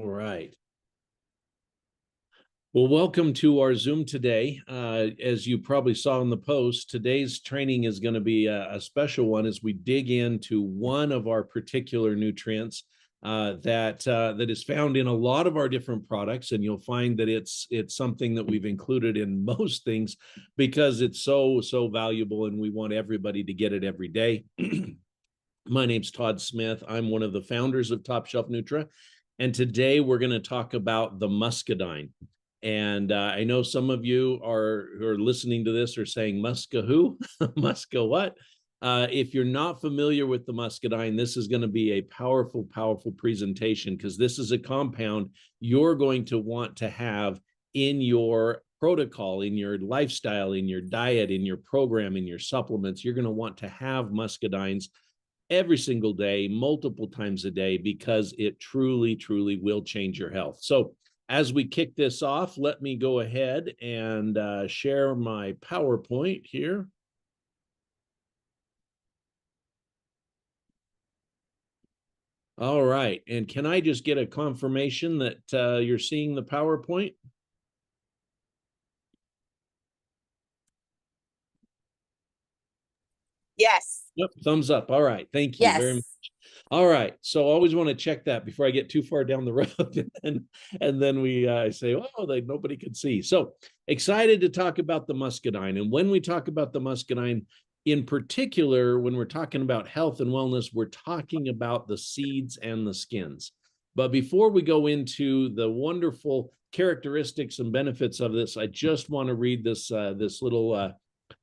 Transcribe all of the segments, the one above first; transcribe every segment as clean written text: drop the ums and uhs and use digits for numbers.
All right. Well, welcome to our Zoom today. As you probably saw in the post, today's training is going to be a special one as we dig into one of our particular nutrients that is found in a lot of our different products, and you'll find that it's something that we've included in most things because it's so valuable, and we want everybody to get it every day. My name's Todd Smith. I'm one of the founders of Top Shelf Nutra, and today we're going to talk about the Muscadine. And I know some of you who are listening to this are saying, Musca who? Musca what? If you're not familiar with the Muscadine, this is going to be a powerful presentation because this is a compound you're going to want to have in your protocol, in your lifestyle, in your diet, in your program, in your supplements. You're going to want to have Muscadines every single day, multiple times a day, because it truly will change your health. So as we kick this off, let me go ahead and share my PowerPoint here. All right. And can I just get a confirmation that you're seeing the PowerPoint? Yes. Yep, thumbs up. All right. Thank you very much. All right. So I always want to check that before I get too far down the road. and then we say, oh, nobody could see. So excited to talk about the Muscadine. And when we talk about the Muscadine, in particular, when we're talking about health and wellness, we're talking about the seeds and the skins. But before we go into the wonderful characteristics and benefits of this, I just want to read this little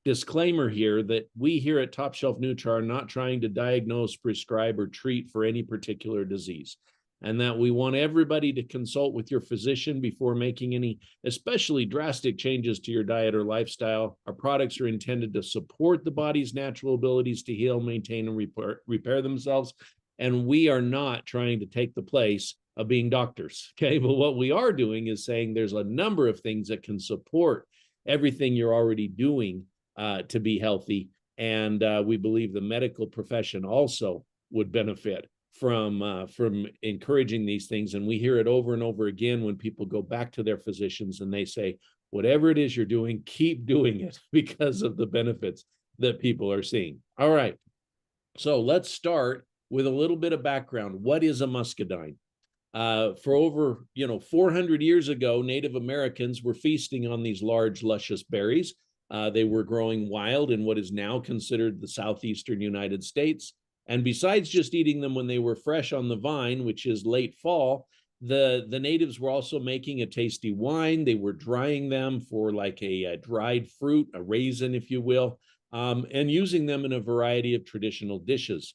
disclaimer here that we here at Top Shelf Nutra are not trying to diagnose, prescribe, or treat for any particular disease, and that we want everybody to consult with your physician before making any especially drastic changes to your diet or lifestyle. Our products are intended to support the body's natural abilities to heal, maintain, and repair themselves, and we are not trying to take the place of being doctors, okay? But what we are doing is saying there's a number of things that can support everything you're already doing to be healthy. And we believe the medical profession also would benefit from encouraging these things. And we hear it over and over again when people go back to their physicians and they say, whatever it is you're doing, keep doing it because of the benefits that people are seeing. All right. So let's start with a little bit of background. What is a muscadine? For over 400 years ago, Native Americans were feasting on these large, luscious berries. They were growing wild in what is now considered the southeastern United States. And besides just eating them when they were fresh on the vine, which is late fall, the natives were also making a tasty wine. They were drying them for like a dried fruit, a raisin, if you will, and using them in a variety of traditional dishes.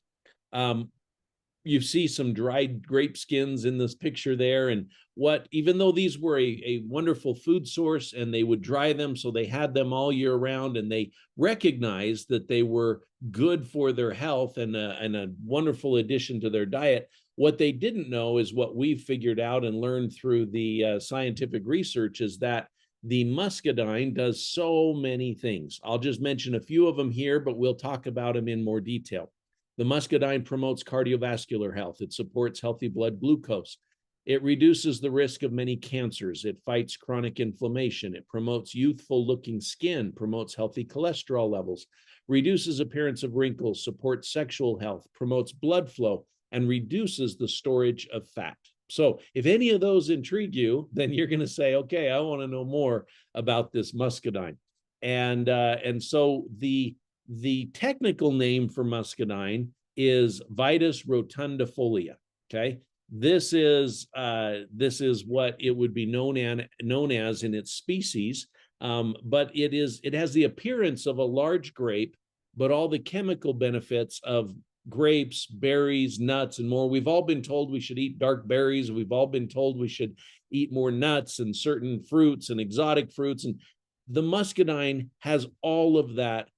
You see some dried grape skins in this picture there. And even though these were a wonderful food source and they would dry them, so they had them all year round, and they recognized that they were good for their health and a wonderful addition to their diet. What they didn't know is what we've figured out and learned through the scientific research is that the muscadine does so many things. I'll just mention a few of them here, but we'll talk about them in more detail. The muscadine promotes cardiovascular health. It supports healthy blood glucose. It reduces the risk of many cancers. It fights chronic inflammation. It promotes youthful looking skin, promotes healthy cholesterol levels, reduces appearance of wrinkles, supports sexual health, promotes blood flow, and reduces the storage of fat. So if any of those intrigue you, then you're going to say, okay, I want to know more about this muscadine. And so the technical name for muscadine is Vitis rotundifolia. Okay, this is what it would be known as in its species, but it has the appearance of a large grape, but all the chemical benefits of grapes, berries, nuts, and more. We've all been told we should eat dark berries. We've all been told we should eat more nuts and certain fruits and exotic fruits, and the muscadine has all of that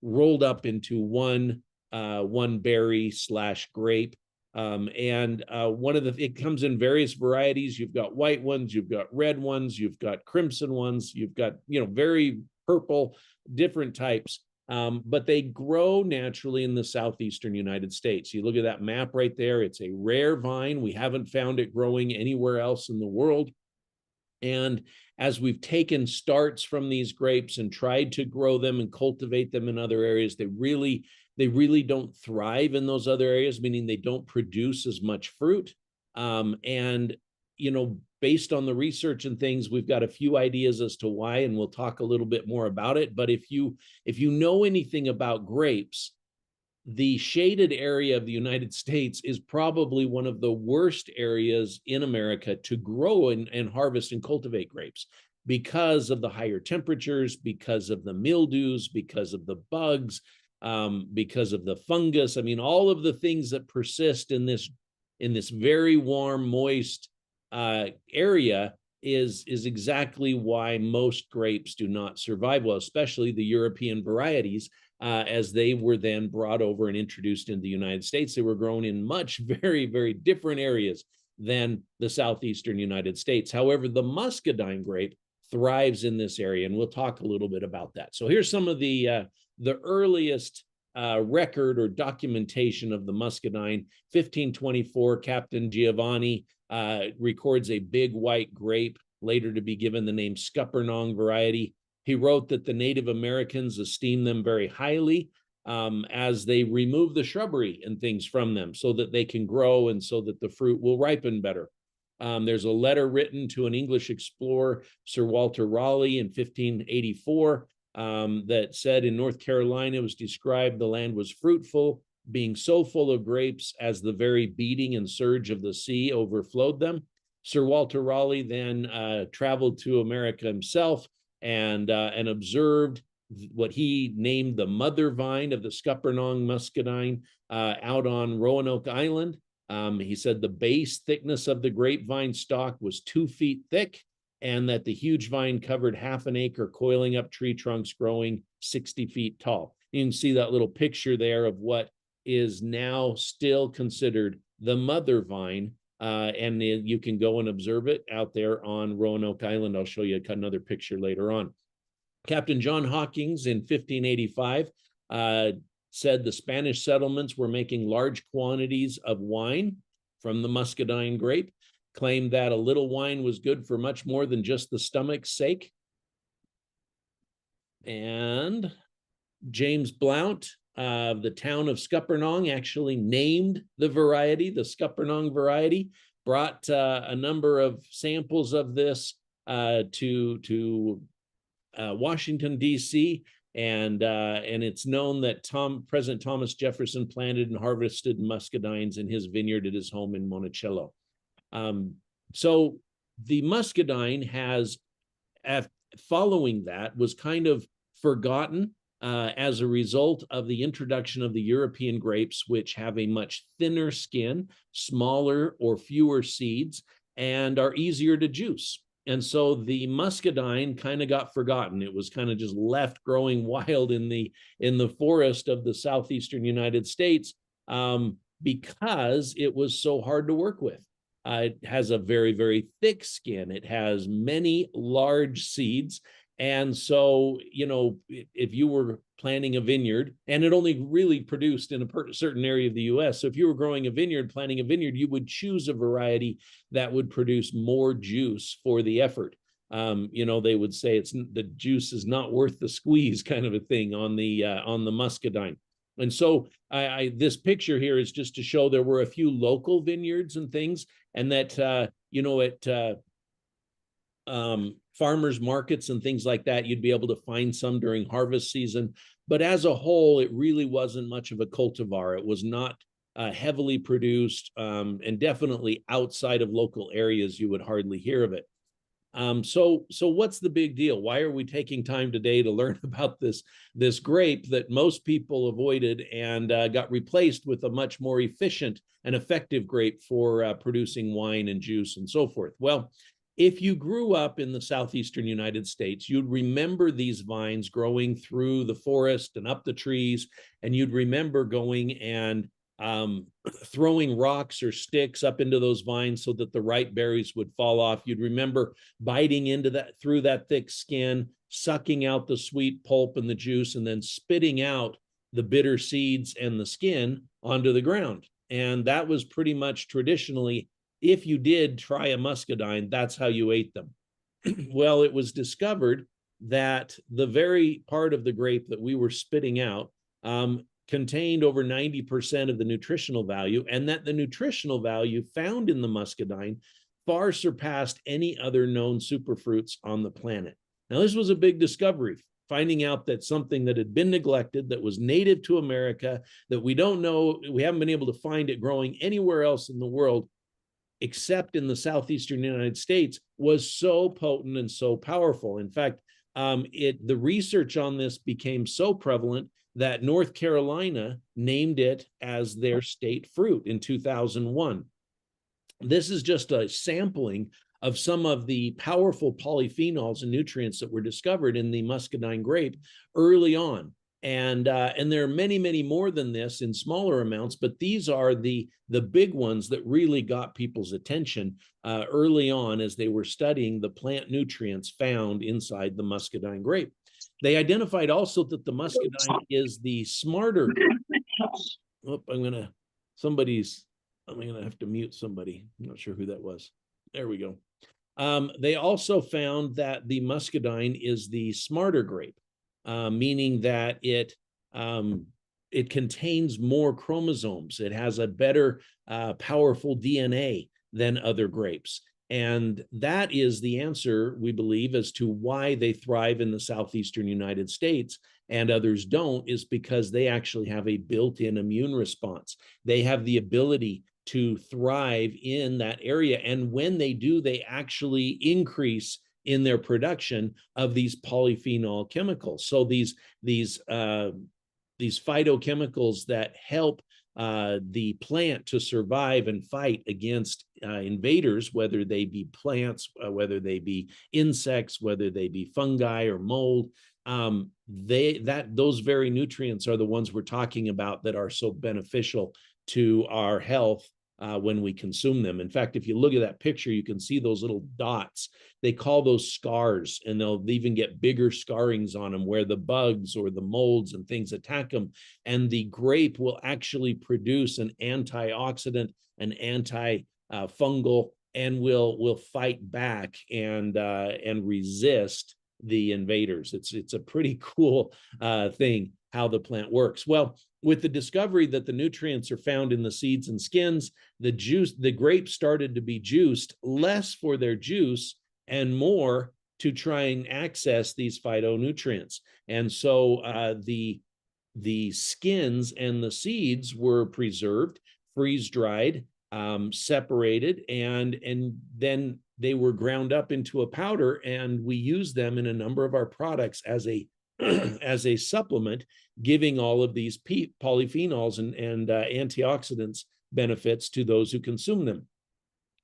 rolled up into one berry / grape. It comes in various varieties. You've got white ones, you've got red ones, you've got crimson ones, you've got very purple, different types. but they grow naturally in the southeastern United States. You look at that map right there, it's a rare vine. We haven't found it growing anywhere else in the world. And as we've taken starts from these grapes and tried to grow them and cultivate them in other areas, they really don't thrive in those other areas, meaning they don't produce as much fruit. And, you know, based on the research and things, we've got a few ideas as to why, and we'll talk a little bit more about it. But if you know anything about grapes, the shaded area of the United States is probably one of the worst areas in America to grow and harvest and cultivate grapes because of the higher temperatures, because of the mildews, because of the bugs, because of the fungus. I mean, all of the things that persist in this very warm, moist area is exactly why most grapes do not survive well, especially the European varieties. As they were then brought over and introduced in the United States, they were grown in much very, very different areas than the southeastern United States. However, the Muscadine grape thrives in this area, and we'll talk a little bit about that. So here's some of the earliest record or documentation of the Muscadine. 1524, Captain Giovanni records a big white grape, later to be given the name Scuppernong variety. He wrote that the Native Americans esteem them very highly as they remove the shrubbery and things from them so that they can grow and so that the fruit will ripen better. There's a letter written to an English explorer, Sir Walter Raleigh, in 1584 that said in North Carolina, it was described the land was fruitful, being so full of grapes as the very beating and surge of the sea overflowed them. Sir Walter Raleigh then traveled to America himself and observed what he named the mother vine of the Scuppernong muscadine out on Roanoke Island. He said the base thickness of the grapevine stalk was 2 feet thick, and that the huge vine covered half an acre, coiling up tree trunks growing 60 feet tall. You can see that little picture there of what is now still considered the mother vine. And you can go and observe it out there on Roanoke Island. I'll show you another picture later on. Captain John Hawkins in 1585 said the Spanish settlements were making large quantities of wine from the Muscadine grape, claimed that a little wine was good for much more than just the stomach's sake. And James Blount, the town of Scuppernong, actually named the variety, the Scuppernong variety, brought a number of samples of this to Washington, D.C., and it's known that President Thomas Jefferson planted and harvested muscadines in his vineyard at his home in Monticello. So the muscadine has, following that, was kind of forgotten as a result of the introduction of the European grapes, which have a much thinner skin, smaller or fewer seeds, and are easier to juice. And so the muscadine kind of got forgotten. It was kind of just left growing wild in the forest of the southeastern United States because it was so hard to work with. It has a very, very thick skin. It has many large seeds. And so, you know, if you were planting a vineyard, and it only really produced in a certain area of the US. So if you were growing a vineyard, planting a vineyard, you would choose a variety that would produce more juice for the effort. You know, they would say the juice is not worth the squeeze, kind of a thing on the muscadine. And so this picture here is just to show there were a few local vineyards and things, and that, you know, at farmers markets and things like that, you'd be able to find some during harvest season. But as a whole, it really wasn't much of a cultivar. It was not heavily produced, and definitely outside of local areas, you would hardly hear of it. So what's the big deal? Why are we taking time today to learn about this grape that most people avoided and got replaced with a much more efficient and effective grape for producing wine and juice and so forth? Well, if you grew up in the southeastern United States, you'd remember these vines growing through the forest and up the trees, and you'd remember going and throwing rocks or sticks up into those vines so that the ripe berries would fall off. You'd remember biting into that through that thick skin, sucking out the sweet pulp and the juice, and then spitting out the bitter seeds and the skin onto the ground. And that was pretty much traditionally, if you did try a muscadine, that's how you ate them. Well, it was discovered that the very part of the grape that we were spitting out contained over 90% of the nutritional value, and that the nutritional value found in the muscadine far surpassed any other known superfruits on the planet. Now, this was a big discovery, finding out that something that had been neglected, that was native to America, that we don't know, we haven't been able to find it growing anywhere else in the world, except in the southeastern United States, was so potent and so powerful. In fact, the research on this became so prevalent that North Carolina named it as their state fruit in 2001. This is just a sampling of some of the powerful polyphenols and nutrients that were discovered in the muscadine grape early on. And there are many, many more than this in smaller amounts, but these are the big ones that really got people's attention early on as they were studying the plant nutrients found inside the muscadine grape. They identified also that the muscadine is the smarter. Oh, I'm gonna have to mute somebody. I'm not sure who that was. There we go. They also found that the muscadine is the smarter grape, meaning that it contains more chromosomes. It has a better, powerful DNA than other grapes. And that is the answer, we believe, as to why they thrive in the southeastern United States and others don't, is because they actually have a built-in immune response. They have the ability to thrive in that area. And when they do, they actually increase in their production of these polyphenol chemicals. So these phytochemicals that help the plant to survive and fight against invaders, whether they be plants, whether they be insects, whether they be fungi or mold, those very nutrients are the ones we're talking about that are so beneficial to our health when we consume them. In fact, if you look at that picture, you can see those little dots. They call those scars, and they'll even get bigger scarrings on them where the bugs or the molds and things attack them. And the grape will actually produce an antioxidant, an anti-fungal, and will fight back and resist the invaders. It's a pretty cool thing how the plant works. Well, with the discovery that the nutrients are found in the seeds and skins, the grapes started to be juiced, less for their juice and more to try and access these phytonutrients. And so the skins and the seeds were preserved, freeze-dried, separated, and then they were ground up into a powder, and we use them in a number of our products as a as a supplement, giving all of these polyphenols and antioxidants benefits to those who consume them.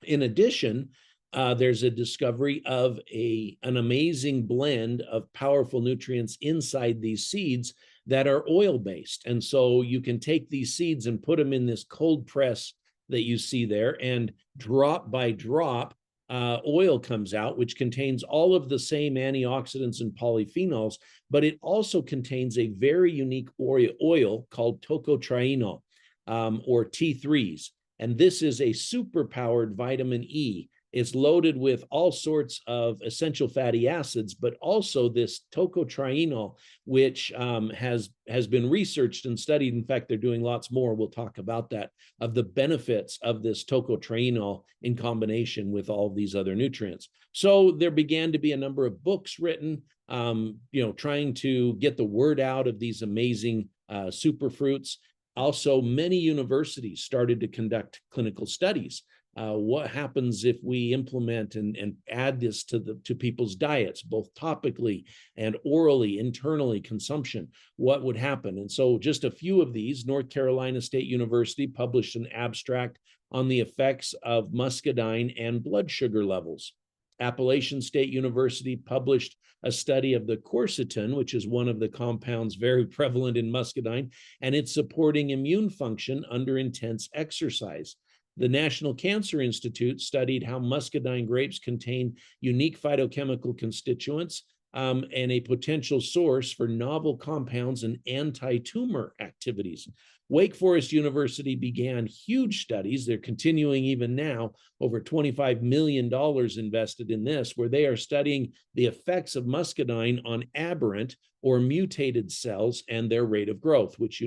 In addition, there's a discovery of an amazing blend of powerful nutrients inside these seeds that are oil-based. And so you can take these seeds and put them in this cold press that you see there, and drop by drop, oil comes out, which contains all of the same antioxidants and polyphenols, but it also contains a very unique oil called tocotrienol, or T3s. And this is a super-powered vitamin E. It's loaded with all sorts of essential fatty acids, but also this tocotrienol, which has been researched and studied. In fact, they're doing lots more. We'll talk about that, of the benefits of this tocotrienol in combination with all of these other nutrients. So there began to be a number of books written, trying to get the word out of these amazing superfruits. Also, many universities started to conduct clinical studies. What happens if we implement and add this to people's diets, both topically and orally, internally, consumption? What would happen? And so just a few of these, North Carolina State University published an abstract on the effects of muscadine and blood sugar levels. Appalachian State University published a study of the quercetin, which is one of the compounds very prevalent in muscadine, and it's supporting immune function under intense exercise. The National Cancer Institute studied how muscadine grapes contain unique phytochemical constituents and a potential source for novel compounds and anti-tumor activities. Wake Forest University began huge studies. They're continuing even now, over $25 million invested in this, where they are studying the effects of muscadine on aberrant or mutated cells and their rate of growth, which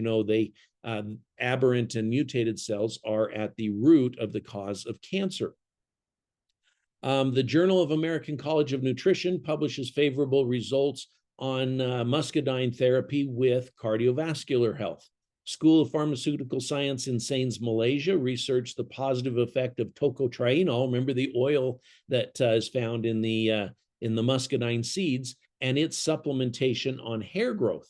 aberrant and mutated cells are at the root of the cause of cancer. The Journal of American College of Nutrition publishes favorable results on muscadine therapy with cardiovascular health. School of Pharmaceutical Science in Sains, Malaysia, researched the positive effect of tocotrienol. Remember the oil that is found in the muscadine seeds, and its supplementation on hair growth.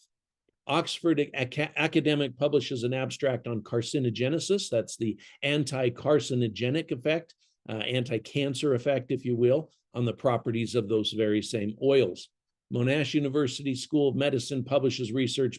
Oxford Academic publishes an abstract on carcinogenesis. That's the anti-carcinogenic effect, anti-cancer effect, if you will, on the properties of those very same oils. Monash University School of Medicine publishes research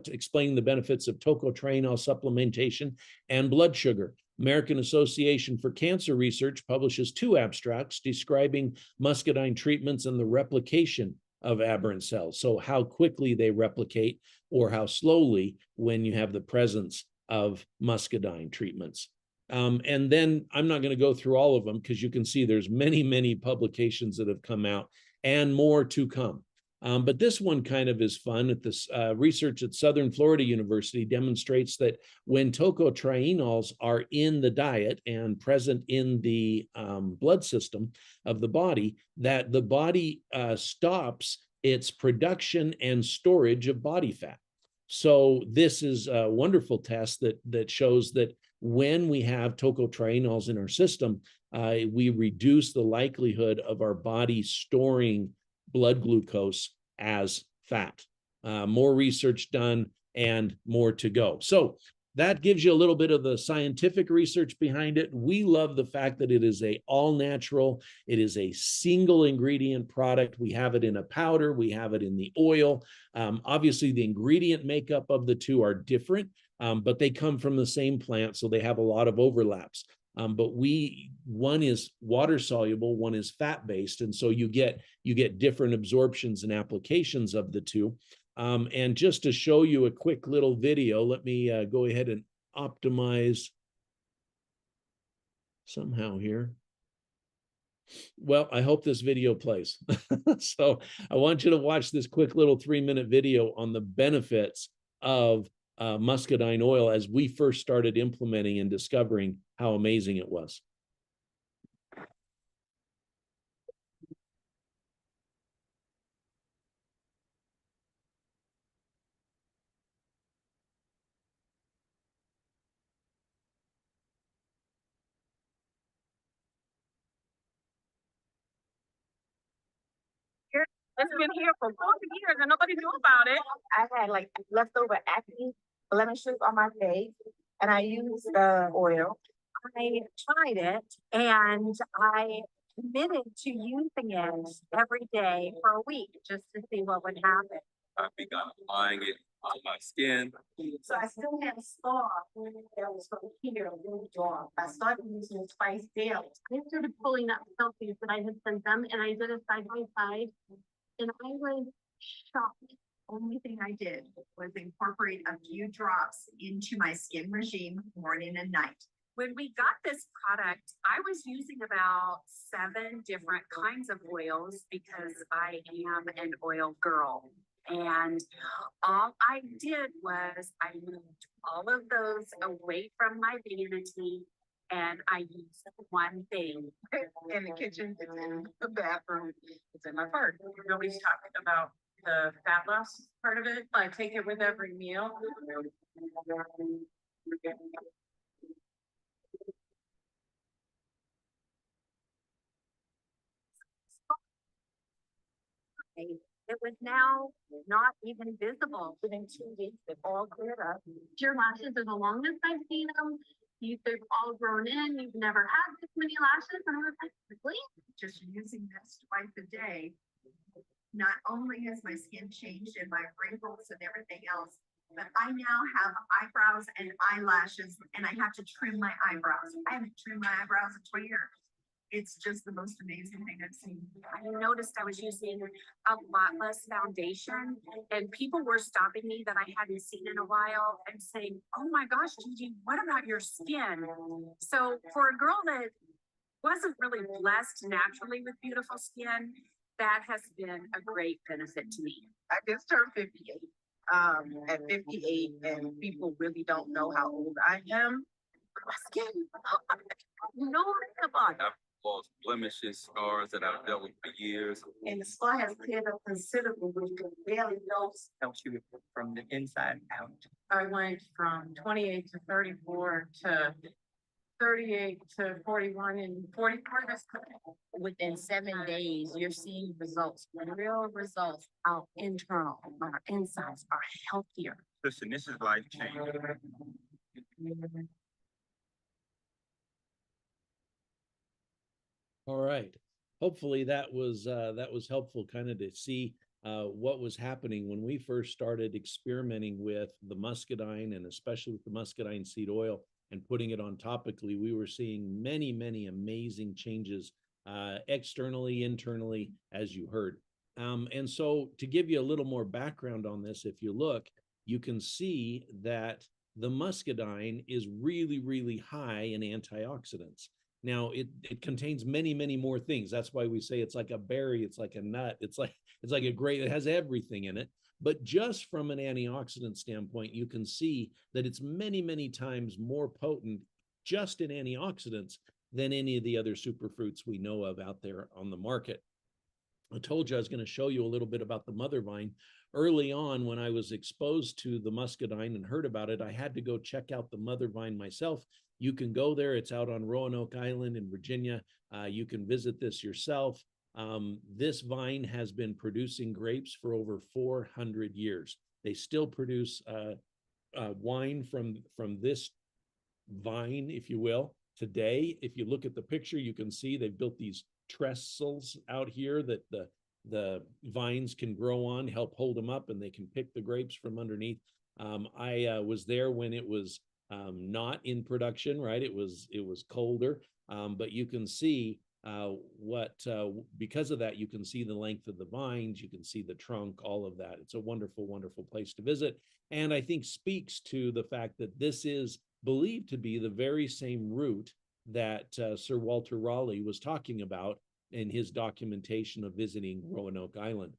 explaining the benefits of tocotrienol supplementation and blood sugar. American Association for Cancer Research publishes 2 abstracts describing muscadine treatments and the replication of aberrant cells. So how quickly they replicate or how slowly when you have the presence of muscadine treatments. And then I'm not going to go through all of them because you can see there's many, many publications that have come out and more to come. But this one kind of is fun. At this research at Southern Florida University demonstrates that when tocotrienols are in the diet and present in the blood system of the body, that the body stops its production and storage of body fat. So this is a wonderful test that shows that when we have tocotrienols in our system, we reduce the likelihood of our body storing blood glucose as fat. More research done and more to go. So that gives you a little bit of the scientific research behind it. We love the fact that it is a all natural, it is a single ingredient product. We have it in a powder, we have it in the oil. Obviously the ingredient makeup of the two are different, but they come from the same plant, so they have a lot of overlaps. But one is water soluble, one is fat based, and so you get different absorptions and applications of the two. And just to show you a quick little video, let me go ahead and optimize somehow here. Well, I hope this video plays. So I want you to watch this quick little 3-minute video on the benefits of muscadine oil as we first started implementing and discovering how amazing it was. It's been here for 40 years and nobody knew about it. I had like leftover acne blemishes on my face and I used the oil. I tried it and I committed to using it every day for a week just to see what would happen. I began applying it on my skin. So I still had a scar that was from here, really dark. I started using it twice daily. I started pulling up selfies that I had sent them and I did a side by side. And I was shocked. Only thing I did was incorporate a few drops into my skin regime morning and night. When we got this product, I was using about 7 different kinds of oils because I am an oil girl. And all I did was I moved all of those away from my vanity. And I use one thing in the kitchen, it's in the bathroom, it's in my purse. Nobody's talking about the fat loss part of it. I take it with every meal. It was now not even visible. Within 2 weeks, it all cleared up. Your lashes are the longest I've seen them. They've all grown in. You've never had this many lashes. And I was like, really? just using this twice a day, not only has my skin changed and my wrinkles and everything else, but I now have eyebrows and eyelashes, and I have to trim my eyebrows. I haven't trimmed my eyebrows in 20 years. It's just the most amazing thing I've seen. I noticed I was using a lot less foundation, and people were stopping me that I hadn't seen in a while and saying, "Oh my gosh, Gigi, what about your skin?" So for a girl that wasn't really blessed naturally with beautiful skin, that has been a great benefit to me. I just turned 58. At 58, and people really don't know how old I am. My skin, no, come on. Lost blemishes, scars that I've dealt with for years. And the scar has cleared up considerably, which you barely notice. Helps you from the inside out. I went from 28 to 34 to 38 to 41 and 44. Within 7 days, you're seeing results, real results out internal. Our insides are healthier. Listen, this is life changing. All right. Hopefully that was helpful, kind of to see what was happening when we first started experimenting with the Muscadine, and especially with the Muscadine seed oil and putting it on topically. We were seeing many, many amazing changes externally, internally, as you heard. And so to give you a little more background on this, if you look, you can see that the Muscadine is really, really high in antioxidants. Now it contains many, many more things. That's why we say it's like a berry, it's like a nut, it's like a grape, it has everything in it. But just from an antioxidant standpoint, you can see that it's many, many times more potent just in antioxidants than any of the other superfruits we know of out there on the market. I told you I was going to show you a little bit about the mother vine. Early on, when I was exposed to the Muscadine and heard about it, I had to go check out the mother vine myself. You can go there. It's out on Roanoke Island in Virginia. You can visit this yourself. This vine has been producing grapes for over 400 years. They still produce wine from this vine, if you will. Today, if you look at the picture, you can see they've built these trestles out here that the vines can grow on, help hold them up, and they can pick the grapes from underneath. I was there when it was not in production, right? It was colder, but you can see because of that, you can see the length of the vines, you can see the trunk, all of that. It's a wonderful, wonderful place to visit. And I think speaks to the fact that this is believed to be the very same route that Sir Walter Raleigh was talking about in his documentation of visiting Roanoke Island.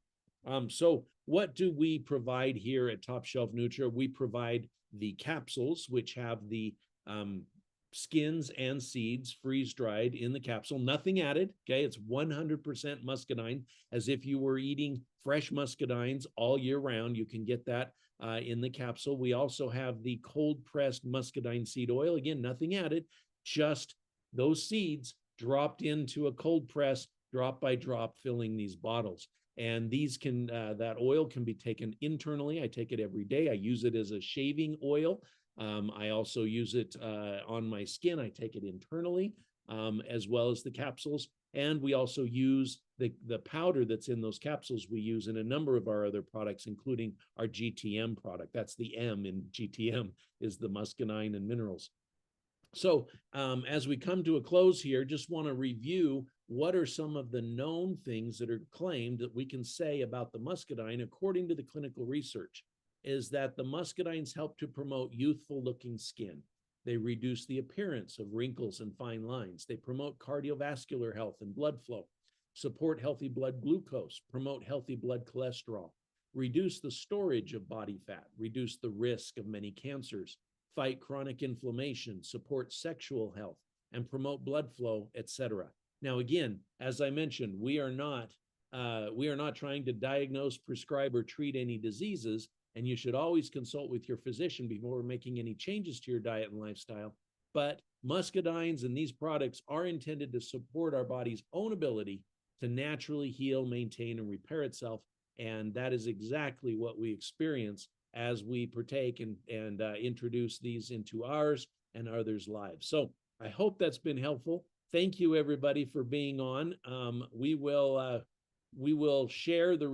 So what do we provide here at Top Shelf Nutra? We provide the capsules, which have the skins and seeds freeze-dried in the capsule, nothing added, okay? It's 100% muscadine, as if you were eating fresh muscadines all year round. You can get that in the capsule. We also have the cold-pressed muscadine seed oil. Again, nothing added, just those seeds dropped into a cold press, drop by drop, filling these bottles. And these can, that oil can be taken internally. I take it every day. I use it as a shaving oil. I also use it on my skin. I take it internally, as well as the capsules. And we also use the powder that's in those capsules we use in a number of our other products, including our GTM product. That's the M in GTM, is the muscadine and minerals. So as we come to a close here, just want to review what are some of the known things that are claimed that we can say about the muscadine according to the clinical research, is that the muscadines help to promote youthful looking skin. They reduce the appearance of wrinkles and fine lines. They promote cardiovascular health and blood flow, support healthy blood glucose, promote healthy blood cholesterol, reduce the storage of body fat, reduce the risk of many cancers, fight chronic inflammation, support sexual health, and promote blood flow, etc. Now, again, as I mentioned, we are not trying to diagnose, prescribe, or treat any diseases, and you should always consult with your physician before making any changes to your diet and lifestyle. But muscadines and these products are intended to support our body's own ability to naturally heal, maintain, and repair itself. And that is exactly what we experience as we partake and introduce these into ours and others' lives. So I hope that's been helpful. thank you everybody for being on. We will share the